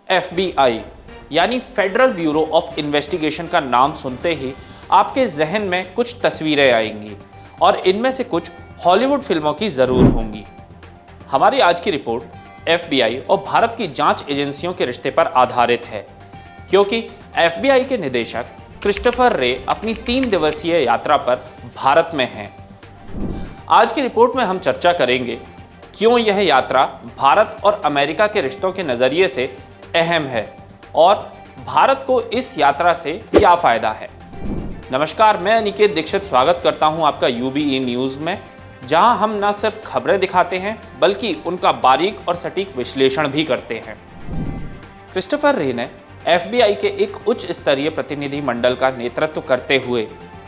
FBI यानी federal bureau of investigation का नाम सुनते ही आपके जहन में कुछ तस्वीरें आएंगी और इनमें से कुछ हॉलीवुड फिल्मों की ज़रूर होंगी। हमारी आज की रिपोर्ट FBI और भारत की जांच एजेंसियों के रिश्ते पर आधारित है, क्योंकि FBI के निदेशक क्रिस्टोफर रे अपनी 3 दिवसीय यात्रा पर भारत में हैं। आज की रिपोर्ट में हम चर्चा करेंगे क्यों यह यात्रा भारत और अमेरिका के रिश्तों के नज़रिए से अहम है और भारत को इस यात्रा से क्या फ़ायदा है। नमस्कार, मैं अनिकेत दीक्षित स्वागत करता हूं आपका UBE न्यूज़ में, जहां हम न सिर्फ खबरें दिखाते हैं बल्कि उनका बारीक और सटीक विश्लेषण भी करते हैं। क्रिस्टोफर रे ने FBI के एक उच्च स्तरीय प्रतिनिधि मंडल का नेतृत्व करते हुए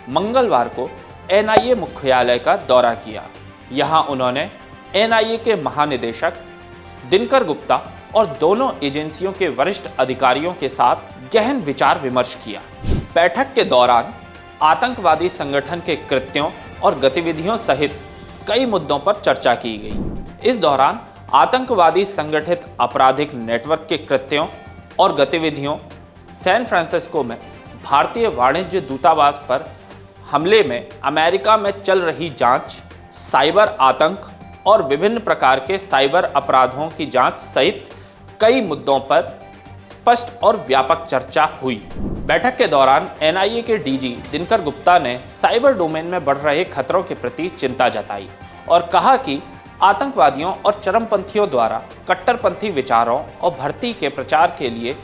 मंगलवार को NIA मुख्यालय का दौरा किया। यहाँ उन्होंने NIA के महानिदेशक दिनकर गुप्ता और दोनों एजेंसियों के वरिष्ठ अधिकारियों के साथ गहन विचार विमर्श किया। बैठक के दौरान आतंकवादी संगठन के कृत्यों और गतिविधियों सहित कई मुद्दों पर चर्चा की गई। इस दौरान आतंकवादी संगठित आपराधिक नेटवर्क के कृत्यों और गतिविधियों, सैन फ्रांसिस्को में भारतीय वाणिज्य दूतावास पर हमले में अमेरिका में चल रही जांच, साइबर आतंक और विभिन्न प्रकार के साइबर अपराधों की जांच सहित कई मुद्दों पर स्पष्ट और व्यापक चर्चा हुई। बैठक के दौरान NIA के DG दिनकर गुप्ता ने साइबर डोमेन में बढ़ रहे खतरों के प्रति चिंता जताई और कहा कि आतंकवादियों और चरमपंथियों द्वारा कट्टरपंथी विचारों और भर्ती के प्रचार के लिए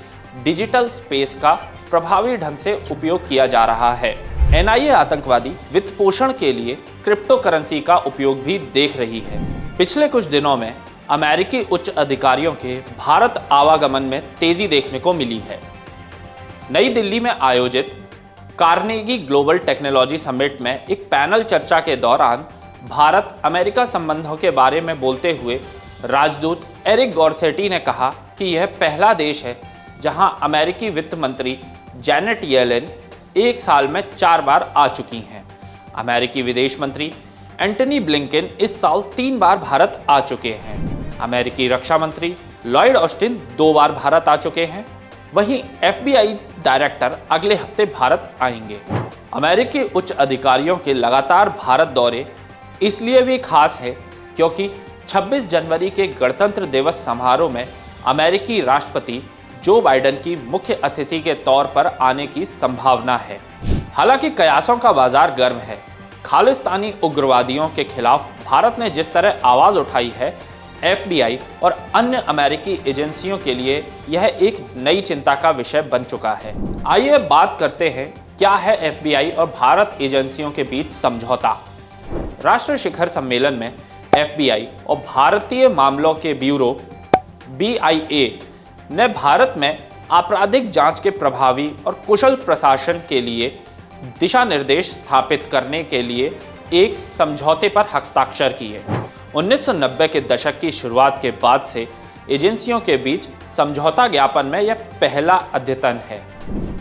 डिजिटल स्पेस का प्रभावी ढंग से उपयोग किया जा रहा है। NIA आतंकवादी वित्त पोषण के लिए क्रिप्टो करेंसी का उपयोग भी देख रही है। पिछले कुछ दिनों में अमेरिकी उच्च अधिकारियों के भारत आवागमन में तेजी देखने को मिली है। नई दिल्ली में आयोजित कार्नेगी ग्लोबल टेक्नोलॉजी समिट में एक पैनल चर्चा के दौरान भारत अमेरिका संबंधों के बारे में बोलते हुए राजदूत एरिक गॉर्सेटी ने कहा कि यह पहला देश है जहां अमेरिकी वित्त मंत्री जैनेट येलेन एक साल में 4 बार आ चुकी हैं। अमेरिकी विदेश मंत्री एंटनी ब्लिंकन इस साल 3 बार भारत आ चुके हैं। अमेरिकी रक्षा मंत्री लॉयड ऑस्टिन 2 बार भारत आ चुके हैं। वहीं FBI डायरेक्टर अगले हफ्ते भारत आएंगे। अमेरिकी उच्च अधिकारियों के लगातार भारत दौरे इसलिए भी खास है क्योंकि 26 जनवरी के गणतंत्र दिवस समारोह में अमेरिकी राष्ट्रपति जो बाइडेन की मुख्य अतिथि के तौर पर आने की संभावना है। हालांकि कयासों का बाजार गर्म है। खालिस्तानी उग्रवादियों के खिलाफ भारत ने जिस तरह आवाज़ उठाई है, FBI और अन्य अमेरिकी एजेंसियों के लिए यह एक नई चिंता का विषय बन चुका है। आइए बात करते हैं क्या है FBI और भारत एजेंसियों के बीच समझौता। राष्ट्रीय शिखर सम्मेलन में FBI और भारतीय मामलों के ब्यूरो BIA ने भारत में आपराधिक जांच के प्रभावी और कुशल प्रशासन के लिए दिशा निर्देश स्थापित करने के लिए एक समझौते पर हस्ताक्षर किए। 1990 के दशक की शुरुआत के बाद से एजेंसियों के बीच समझौता ज्ञापन में यह पहला अद्यतन है।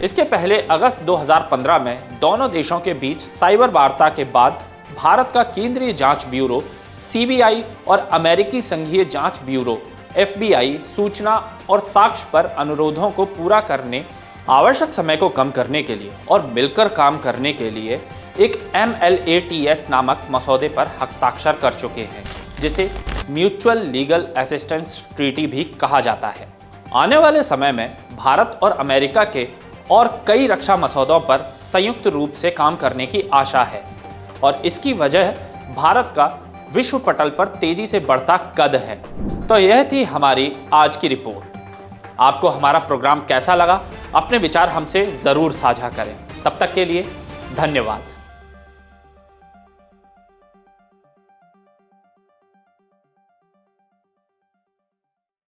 इसके पहले अगस्त 2015 में दोनों देशों के बीच साइबर वार्ता के बाद भारत का केंद्रीय जांच ब्यूरो CBI और अमेरिकी संघीय जांच ब्यूरो FBI सूचना और साक्ष्य पर अनुरोधों को पूरा करने, आवश्यक समय को कम करने के लिए और मिलकर काम करने के लिए एक MLATS नामक मसौदे पर हस्ताक्षर कर चुके हैं, जिसे म्यूचुअल लीगल असिस्टेंस ट्रीटी भी कहा जाता है। आने वाले समय में भारत और अमेरिका के और कई रक्षा मसौदों पर संयुक्त रूप से काम करने की आशा है और इसकी वजह भारत का विश्व पटल पर तेजी से बढ़ता कद है। तो यह थी हमारी आज की रिपोर्ट। आपको हमारा प्रोग्राम कैसा लगा? अपने विचार हमसे ज़रूर साझा करें। तब तक के लिए धन्यवाद।